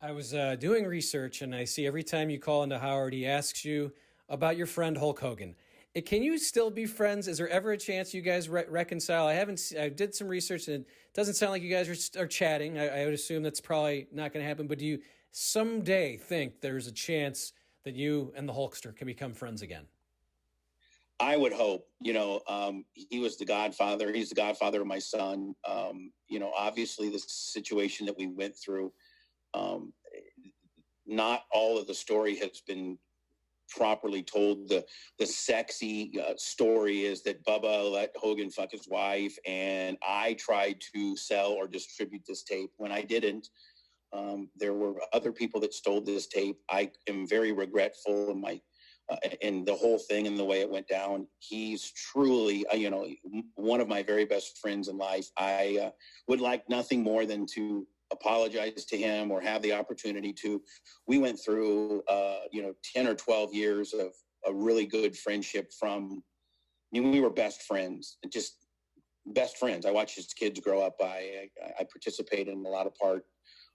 I was doing research, and I see every time you call into Howard, he asks you about your friend Hulk Hogan. Can you still be friends? Is there ever a chance you guys reconcile? I haven't. I did some research, and it doesn't sound like you guys are chatting. I would assume that's probably not going to happen. But do you someday think there's a chance that you and the Hulkster can become friends again? I would hope. He was the godfather. He's the godfather of my son. Obviously, the situation that we went through, not all of the story has been properly told. The sexy story is that Bubba let Hogan fuck his wife, and I tried to sell or distribute this tape when I didn't. There were other people that stole this tape. I am very regretful in my and the whole thing and the way it went down. He's truly, one of my very best friends in life. I would like nothing more than to apologize to him or have the opportunity to. We went through, 10 or 12 years of a really good friendship we were best friends, just best friends. I watched his kids grow up. I participated in a lot of part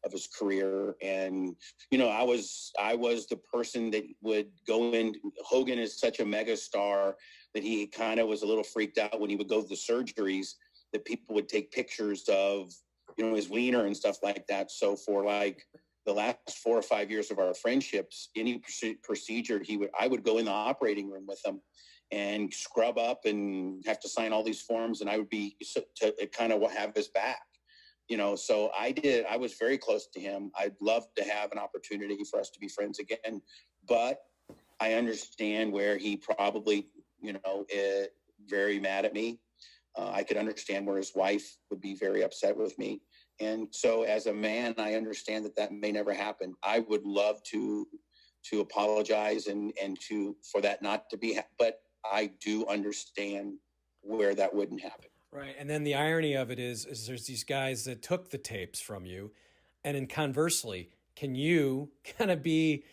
of his career. And, I was the person that would go in. Hogan is such a mega star that he kind of was a little freaked out when he would go to the surgeries that people would take pictures of, his wiener and stuff like that. So for like the last 4 or 5 years of our friendships, any procedure I would go in the operating room with him and scrub up and have to sign all these forms. And I would be to kind of have his back. So I was very close to him. I'd love to have an opportunity for us to be friends again, but I understand where he probably, is very mad at me. I could understand where his wife would be very upset with me. And so as a man, I understand that may never happen. I would love to apologize and for that not to be, but I do understand where that wouldn't happen. Right. And then the irony of it is there's these guys that took the tapes from you. And then conversely, can you kind of be,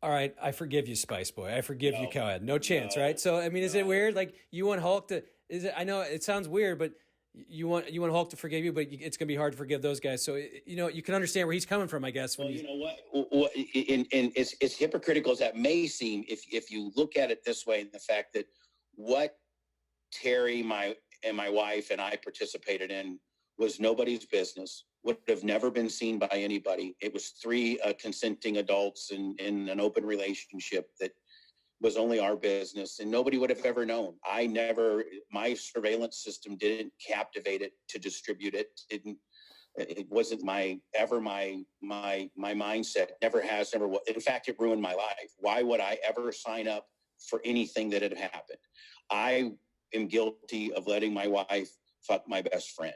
all right, I forgive you, Spice Boy. I forgive you, Cowhead. No chance, right? So, I mean, is it weird? Like you want Hulk to, I know it sounds weird, but you want Hulk to forgive you, but it's going to be hard to forgive those guys. So, you can understand where he's coming from, I guess. Well, you know what? And it's hypocritical as that may seem, if you look at it this way, and the fact that what Terry, my wife and I participated in was nobody's business, would have never been seen by anybody. It was 3 consenting adults in an open relationship that was only our business, and nobody would have ever known. My surveillance system didn't captivate it to distribute it. It wasn't my mindset. Never has, never will. In fact, it ruined my life. Why would I ever sign up for anything that had happened? I am guilty of letting my wife fuck my best friend.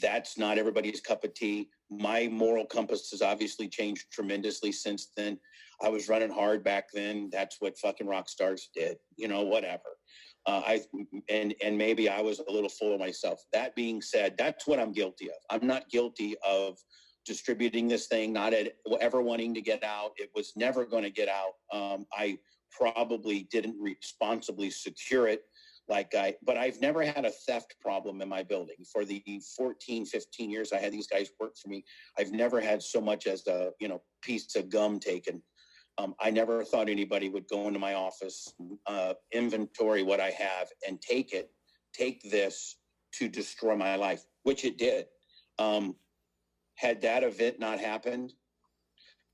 That's not everybody's cup of tea. My moral compass has obviously changed tremendously since then. I was running hard back then. That's what fucking rock stars did, whatever. And maybe I was a little full of myself. That being said, that's what I'm guilty of. I'm not guilty of distributing this thing, not ever wanting to get out. It was never going to get out. I probably didn't responsibly secure it. But I've never had a theft problem in my building. For the 14, 15 years I had these guys work for me, I've never had so much as a piece of gum taken. I never thought anybody would go into my office, inventory what I have, and take this to destroy my life, which it did. Had that event not happened,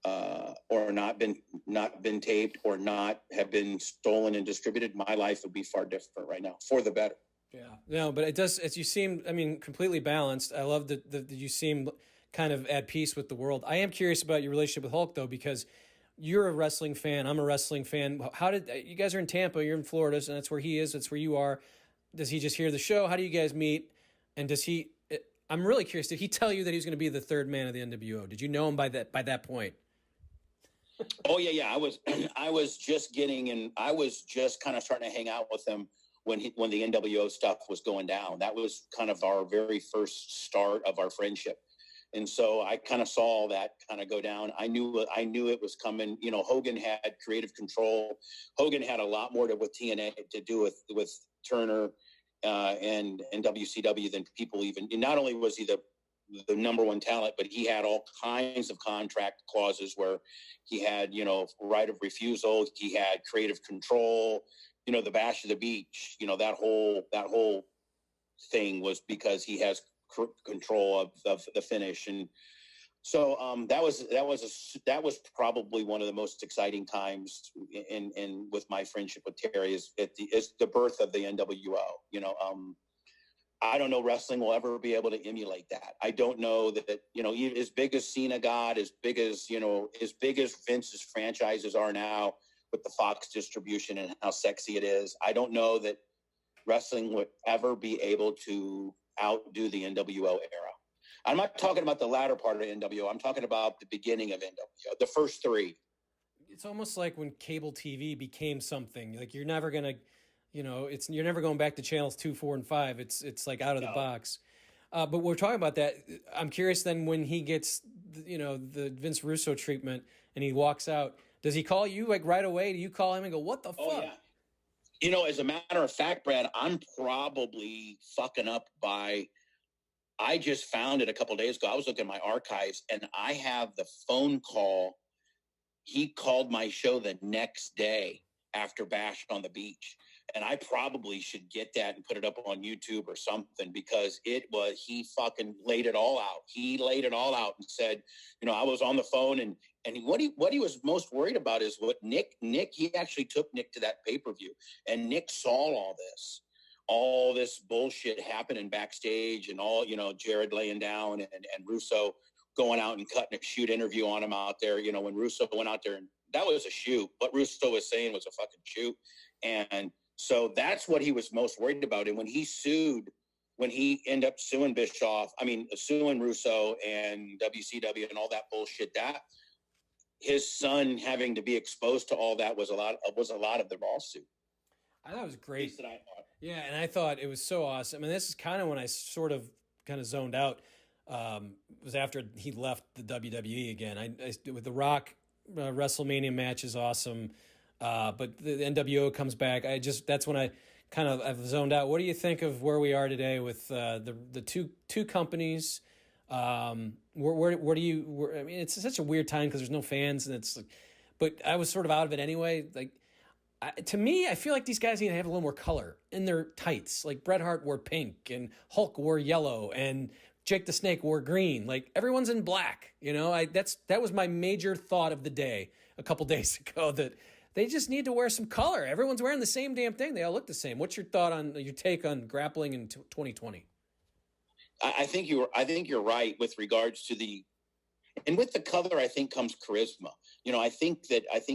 or not been taped, or not have been stolen and distributed, my life would be far different right now, for the better. Yeah, no, but it does. As you seem, completely balanced. I love that you seem kind of at peace with the world. I am curious about your relationship with Hulk, though, because you're a wrestling fan. I'm a wrestling fan. How did you guys are in Tampa? You're in Florida, and that's where he is. That's where you are. Does he just hear the show? How do you guys meet? And does he? I'm really curious. Did he tell you that he was going to be the third man of the NWO? Did you know him by that point? Oh yeah. I was just kind of starting to hang out with him when the NWO stuff was going down. That was kind of our very first start of our friendship. And so I kind of saw all that kind of go down. I knew it was coming. Hogan had creative control. Hogan had a lot more with TNA to do with Turner and WCW than people even. And not only was he the number one talent, but he had all kinds of contract clauses where he had, you know, right of refusal. He had creative control, you know, the Bash of the Beach, you know, that whole thing was because he has control of the finish. And so that was probably one of the most exciting times in with my friendship with Terry is the birth of the NWO. You know, I don't know wrestling will ever be able to emulate that. I don't know that, you know, as big as Cena got, as big as Vince's franchises are now with the Fox distribution and how sexy it is. I don't know that wrestling would ever be able to outdo the NWO era. I'm not talking about the latter part of NWO. I'm talking about the beginning of NWO, the first three. It's almost like when cable TV became something. Like you're never gonna, you know, you're never going back to channels 2, 4, and 5. It's like out of the box. But we're talking about that. I'm curious then when he gets, you know, the Vince Russo treatment and he walks out, does he call you like right away? Do you call him and go, what the fuck? Yeah. You know, as a matter of fact, Brad, I'm probably fucking up by, I just found it a couple of days ago. I was looking at my archives and I have the phone call. He called my show the next day after Bash on the Beach. And I probably should get that and put it up on YouTube or something because he fucking laid it all out. He laid it all out and said, you know, I was on the phone and what he was most worried about is what Nick, he actually took Nick to that pay-per-view and Nick saw all this bullshit happening backstage and all, you know, Jared laying down and Russo going out and cutting a shoot interview on him out there. You know, when Russo went out there and that was a shoot, what Russo was saying was a fucking shoot. And so that's what he was most worried about. And when he ended up suing suing Russo and WCW and all that bullshit, that his son having to be exposed to all that was a lot of the lawsuit. I thought it was great. Yeah, and I thought it was so awesome. And this is kind of when I sort of kind of zoned out. Was after he left the WWE again. I with the Rock WrestleMania match is awesome. But the NWO comes back. That's when I've zoned out. What do you think of where we are today with the two companies? I mean, it's such a weird time because there's no fans and it's like, but I was sort of out of it anyway. Like to me, I feel like these guys need to have a little more color in their tights. Like Bret Hart wore pink and Hulk wore yellow and Jake the Snake wore green. Like everyone's in black. You know, that was my major thought of the day a couple days ago that. They just need to wear some color. Everyone's wearing the same damn thing. They all look the same. What's your take on grappling in 2020? I think you're right with regards to and with the color, I think comes charisma. You know, I think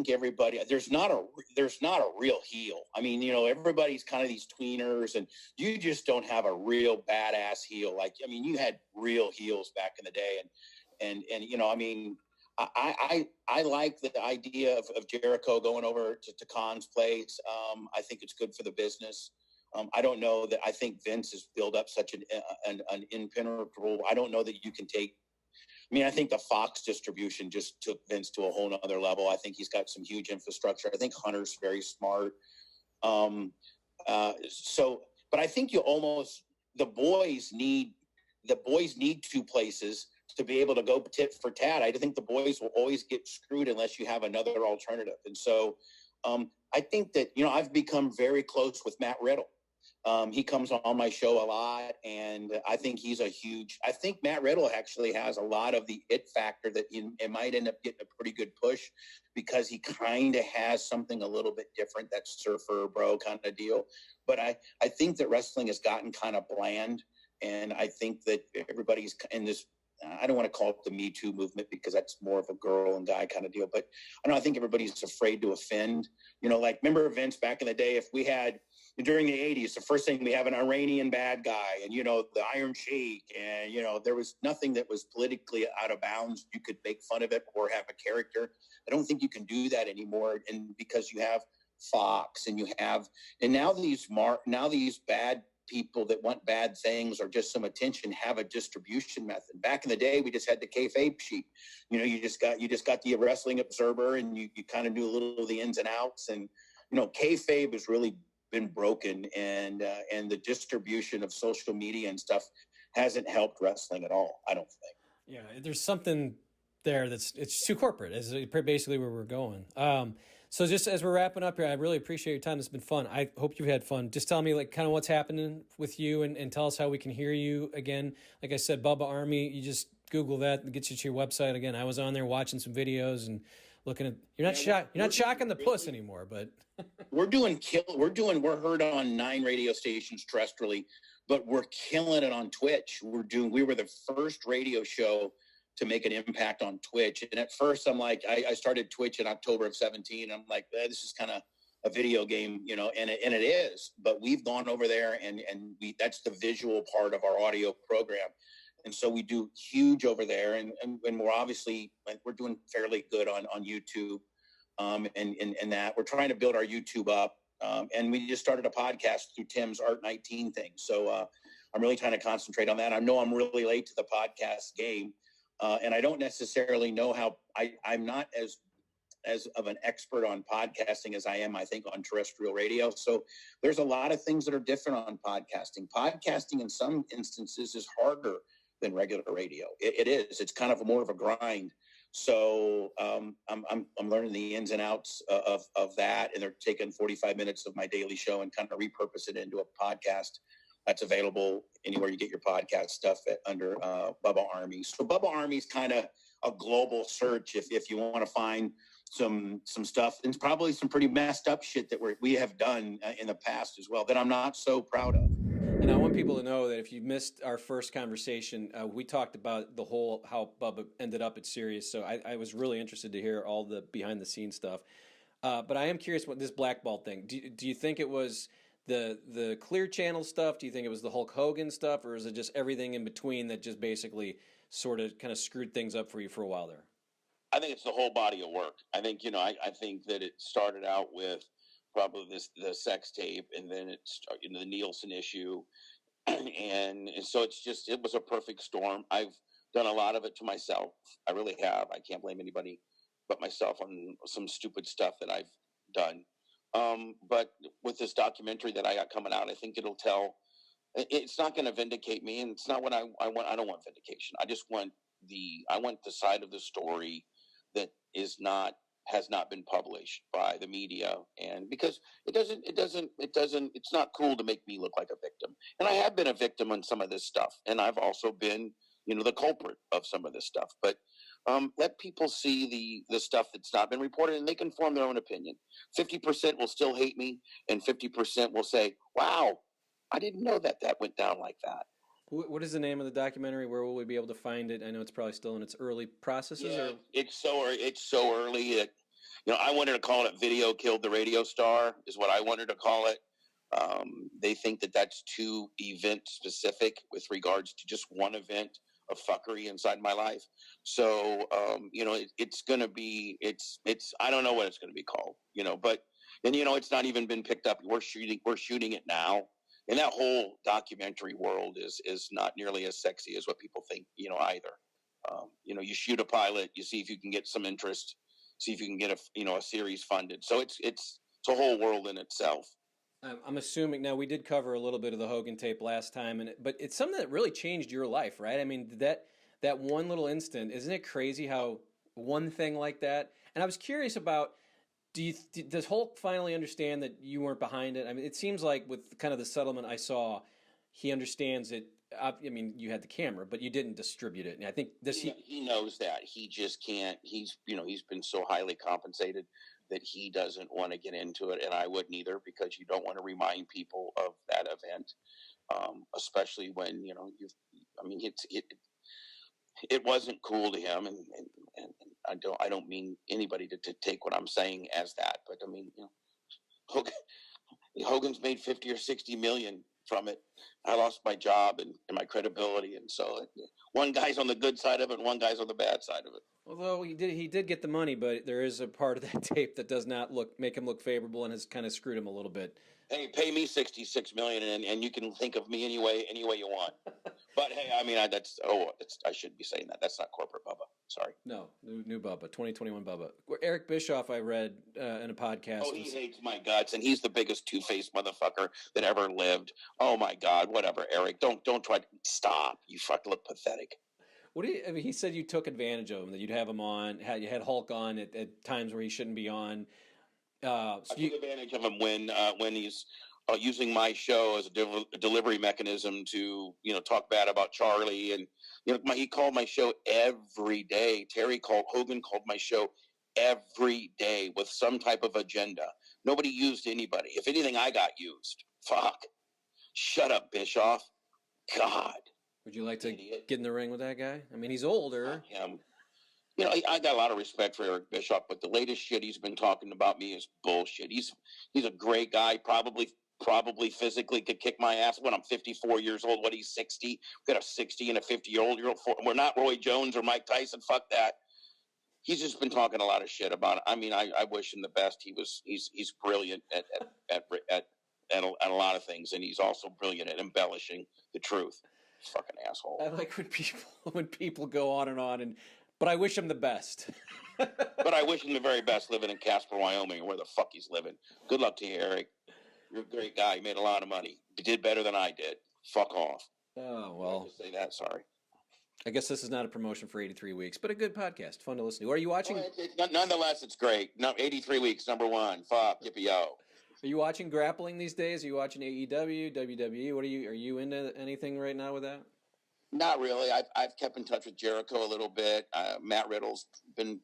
everybody, there's not a real heel. I mean, you know, everybody's kind of these tweeners and you just don't have a real badass heel. Like, I mean, you had real heels back in the day and you know, I mean, I like the idea of Jericho going over to Khan's place. I think it's good for the business. I don't know that I think Vince has built up such an impenetrable. I don't know that you can take. I mean, I think the Fox distribution just took Vince to a whole nother level. I think he's got some huge infrastructure. I think Hunter's very smart. But I think the boys need two places to be able to go tit for tat. I think the boys will always get screwed unless you have another alternative. And so I think that, you know, I've become very close with Matt Riddle. He comes on my show a lot, and I think I think Matt Riddle actually has a lot of the it factor that it might end up getting a pretty good push because he kind of has something a little bit different, that surfer bro kind of deal. But I think that wrestling has gotten kind of bland, and I think that everybody's in this, I don't want to call it the Me Too movement because that's more of a girl and guy kind of deal. But I think everybody's afraid to offend. You know, like remember Vince back in the day, if we had during the 80s, the first thing we have an Iranian bad guy and, you know, the Iron Sheik and, you know, there was nothing that was politically out of bounds. You could make fun of it or have a character. I don't think you can do that anymore. And because you have Fox and now these bad people that want bad things or just some attention have a distribution method. Back in the day, we just had the kayfabe sheet. You know, you just got the Wrestling Observer, and you kind of knew a little of the ins and outs. And you know, kayfabe has really been broken, and the distribution of social media and stuff hasn't helped wrestling at all, I don't think. Yeah, there's something there it's too corporate. Is basically where we're going. So just as we're wrapping up here, I really appreciate your time. It's been fun. I hope you've had fun. Just tell me like kind of what's happening with you, and tell us how we can hear you again. Like I said, Bubba Army. You just Google that and get you to your website again. I was on there watching some videos and looking at. You're not shocking the puss anymore, but we're heard on 9 radio stations terrestrially, but we're killing it on Twitch. We were the first radio show to make an impact on Twitch. And at first I'm like, I started Twitch in October of 17. I'm like, this is kind of a video game, and it is, but we've gone over there and that's the visual part of our audio program. And so we do huge over there. And we're obviously, we're doing fairly good on YouTube. And that we're trying to build our YouTube up. And we just started a podcast through Tim's Art 19 thing. So I'm really trying to concentrate on that. I know I'm really late to the podcast game. And I don't necessarily know how I'm not as of an expert on podcasting as I am, I think, on terrestrial radio. So there's a lot of things that are different on podcasting. Podcasting in some instances is harder than regular radio. It is. It's kind of more of a grind. So I'm learning the ins and outs of that, and they're taking 45 minutes of my daily show and kind of repurpose it into a podcast that's available anywhere you get your podcast stuff under Bubba Army. So Bubba Army is kind of a global search if you want to find some stuff, and probably some pretty messed up shit that we have done in the past as well that I'm not so proud of. And I want people to know that if you missed our first conversation, we talked about the whole how Bubba ended up at Sirius. So I was really interested to hear all the behind the scenes stuff. But I am curious what this blackball thing. Do you think it was the Clear Channel stuff? Do you think it was the Hulk Hogan stuff, or is it just everything in between that just basically sort of kind of screwed things up for you for a while there? I think it's the whole body of work. I think I think that it started out with probably the sex tape, and then it's the Nielsen issue, and so it was a perfect storm. I've done a lot of it to myself. I really have. I can't blame anybody but myself on some stupid stuff that I've done. But with this documentary that I got coming out, I think it'll tell. It's not going to vindicate me, and it's not what I want. I don't want vindication. I just want the side of the story that has not been published by the media, and because it's not cool to make me look like a victim. And I have been a victim on some of this stuff, and I've also been the culprit of some of this stuff. But let people see the stuff that's not been reported, and they can form their own opinion. 50% will still hate me, and 50% will say, wow, I didn't know that went down like that. What is the name of the documentary? Where will we be able to find it? I know it's probably still in its early processes. Yeah, it's so early that I wanted to call it "Video Killed the Radio Star" is what I wanted to call it. They think that that's too event specific with regards to just one event of fuckery inside my life. So it's going to be it's I don't know what it's going to be called. But and it's not even been picked up. We're shooting it now. And that whole documentary world is not nearly as sexy as what people think, either. You shoot a pilot, you see if you can get some interest, see if you can get a series funded. So it's a whole world in itself. I'm assuming now we did cover a little bit of the Hogan tape last time, but it's something that really changed your life, right? I mean, that one little instant, isn't it crazy how one thing like that? And I was curious about. Does Hulk finally understand that you weren't behind it? I mean, it seems like with kind of the settlement I saw, he understands it. I mean, you had the camera, but you didn't distribute it. And I think he knows that. He just can't. He's been so highly compensated that he doesn't want to get into it, and I wouldn't either, because you don't want to remind people of that event, especially when it wasn't cool to him, and I don't mean anybody to take what I'm saying as that, but I mean, Hogan's made 50 or 60 million from it. I lost my job and my credibility, and so one guy's on the good side of it, and one guy's on the bad side of it. Although he did get the money, but there is a part of that tape that does not make him look favorable and has kind of screwed him a little bit. Hey, pay me $66 million, and you can think of me any way you want. But hey, I mean, I shouldn't be saying that. That's not corporate Bubba. Sorry. No, new Bubba, 2021 Bubba. Eric Bischoff, I read in a podcast. Oh, he hates my guts, and he's the biggest two-faced motherfucker that ever lived. Oh my God, whatever, Eric. Don't try to stop. You fucking look pathetic. I mean, he said you took advantage of him, that you'd have him on, you had Hulk on at times where he shouldn't be on. I took advantage of him when he's using my show as a delivery mechanism to talk bad about Charlie, and he called my show every day. Hogan called my show every day with some type of agenda. Nobody used anybody. If anything, I got used. Fuck. Shut up, Bischoff. God. Would you like to get in the ring with that guy? I mean, he's older. I got a lot of respect for Eric Bischoff, but the latest shit he's been talking about me is bullshit. He's a great guy, probably physically could kick my ass when I'm 54 years old. What, he's 60? We got a 60 and a 50-year-old. We're not Roy Jones or Mike Tyson. Fuck that. He's just been talking a lot of shit about it. I mean, I wish him the best. He's brilliant at a lot of things, and he's also brilliant at embellishing the truth. Fucking asshole. I like when people go on and on, but I wish him the best. But I wish him the very best living in Casper, Wyoming, or where the fuck he's living. Good luck to you, Eric. You're a great guy. You made a lot of money. You did better than I did. Fuck off. Oh, well. Just say that. Sorry. I guess this is not a promotion for 83 weeks, but a good podcast. Fun to listen to. Are you watching? Nonetheless, it's great. No, 83 weeks, number one. Fuck. Yippee-yo. Are you watching grappling these days? Are you watching AEW, WWE? Are you into anything right now with that? Not really. I've kept in touch with Jericho a little bit. Matt Riddle's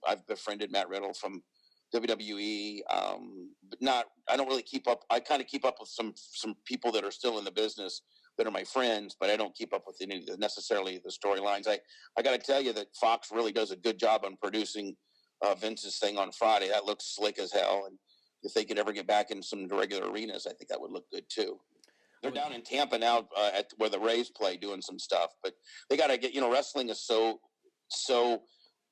I've befriended Matt Riddle from WWE. But I don't really keep up. I kind of keep up with some people that are still in the business that are my friends, but I don't keep up with any necessarily the storylines. I got to tell you that Fox really does a good job on producing Vince's thing on Friday. That looks slick as hell. And if they could ever get back in some regular arenas, I think that would look good too. They're down in Tampa now at where the Rays play doing some stuff, but they got to get, wrestling is so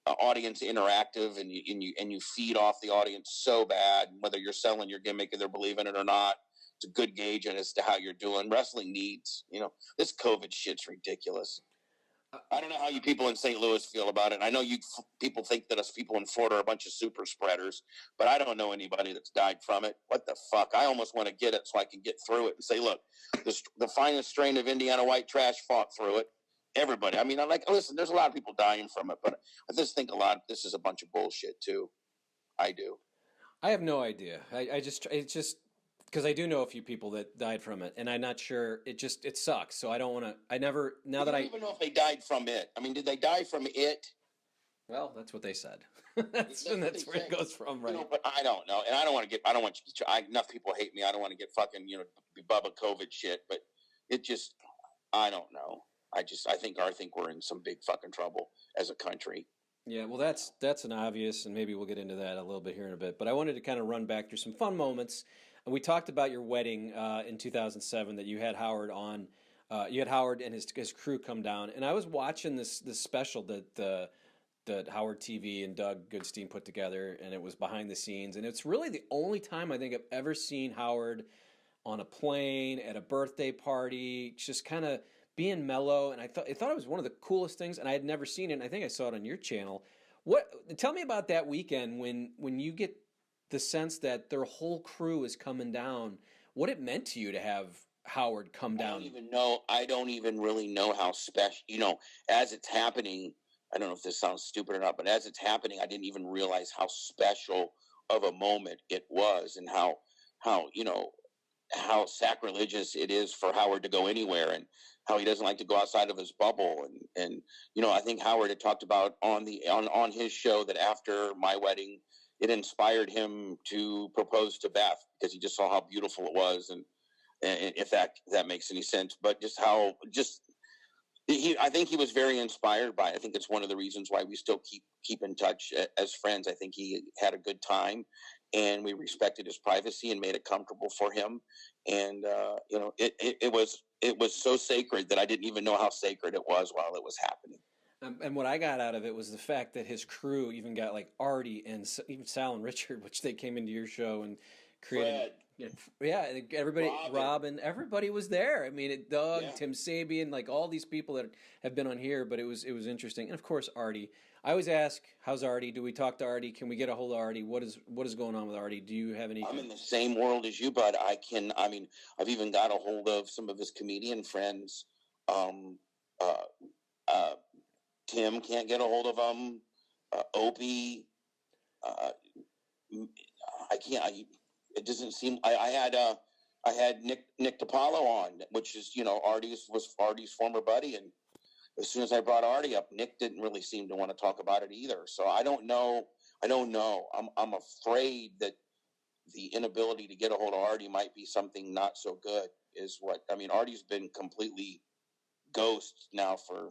audience interactive, and you feed off the audience so bad, whether you're selling your gimmick and they're believing it or not. It's a good gauge as to how you're doing. Wrestling needs, this COVID shit's ridiculous. I don't know how you people in St. Louis feel about it. I know people think that us people in Florida are a bunch of super spreaders, but I don't know anybody that's died from it. What the fuck? I almost want to get it so I can get through it and say, look, the finest strain of Indiana white trash fought through it. Everybody. I mean, listen, there's a lot of people dying from it, but I just think this is a bunch of bullshit too. I do. I have no idea. It's just because I do know a few people that died from it, and I'm not sure. It sucks. So I don't want to. I never. Now that I don't even know if they died from it. I mean, did they die from it? Well, that's what they said. that's where it goes from, right? But I don't know, and I don't want you. Enough people hate me. I don't want to get fucking Bubba COVID shit. But it just, I don't know. I think we're in some big fucking trouble as a country. Yeah, well, that's an obvious, and maybe we'll get into that a little bit here in a bit. But I wanted to kind of run back through some fun moments. And we talked about your wedding in 2007 that you had Howard on. You had Howard and his crew come down, and I was watching this special that Howard TV and Doug Goodstein put together, and it was behind the scenes. And it's really the only time I think I've ever seen Howard on a plane, at a birthday party, just kind of being mellow. And I thought it was one of the coolest things, and I had never seen it. And I think I saw it on your channel. Tell me about that weekend when you get the sense that their whole crew is coming down, what it meant to you to have Howard come down. I don't even really know how special, as it's happening, I don't know if this sounds stupid or not, but as it's happening, I didn't even realize how special of a moment it was, and how sacrilegious it is for Howard to go anywhere, and how he doesn't like to go outside of his bubble. And I think Howard had talked about on his show that after my wedding, it inspired him to propose to Beth because he just saw how beautiful it was, and if that makes any sense. But I think he was very inspired by it. I think it's one of the reasons why we still keep in touch as friends. I think he had a good time, and we respected his privacy and made it comfortable for him. And it was so sacred that I didn't even know how sacred it was while it was happening. And what I got out of it was the fact that his crew even got like Artie and even Sal and Richard, which they came into your show and created. Yeah, everybody, Robin, everybody was there. I mean, Doug, Tim Sabian, like all these people that have been on here. But it was interesting, and of course Artie. I always ask, "How's Artie? Do we talk to Artie? Can we get a hold of Artie? What is going on with Artie? Do you have any?" I'm in the same world as you, bud. I've even got a hold of some of his comedian friends. Tim can't get a hold of him. Opie, I can't. It doesn't seem. I had Nick DiPaolo on, which is Artie's former buddy, and as soon as I brought Artie up, Nick didn't really seem to want to talk about it either. So I don't know. I'm afraid that the inability to get a hold of Artie might be something not so good. Artie's been completely ghost now for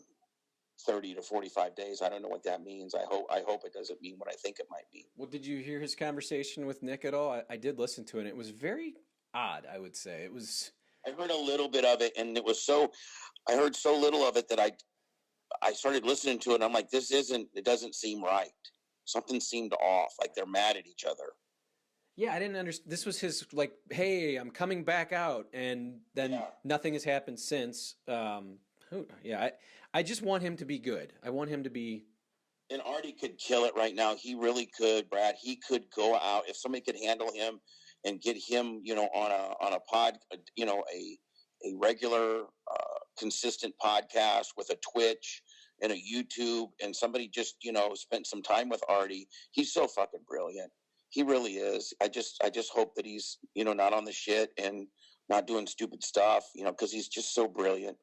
30 to 45 days. I don't know what that means. I hope it doesn't mean what I think it might mean. Well, did you hear his conversation with Nick at all? I did listen to it. And it was very odd, I would say. It was. I heard a little bit of it, and I heard so little of it that I started listening to it, and I'm like, it doesn't seem right. Something seemed off, like they're mad at each other. Yeah, I didn't understand. This was his, like, hey, I'm coming back out, and then nothing has happened since. I just want him to be good. I want him to be. And Artie could kill it right now. He really could, Brad. He could go out if somebody could handle him and get him, on a pod, a regular, consistent podcast with a Twitch and a YouTube, and somebody just, spent some time with Artie. He's so fucking brilliant. He really is. I just hope that he's, not on the shit and not doing stupid stuff, because he's just so brilliant.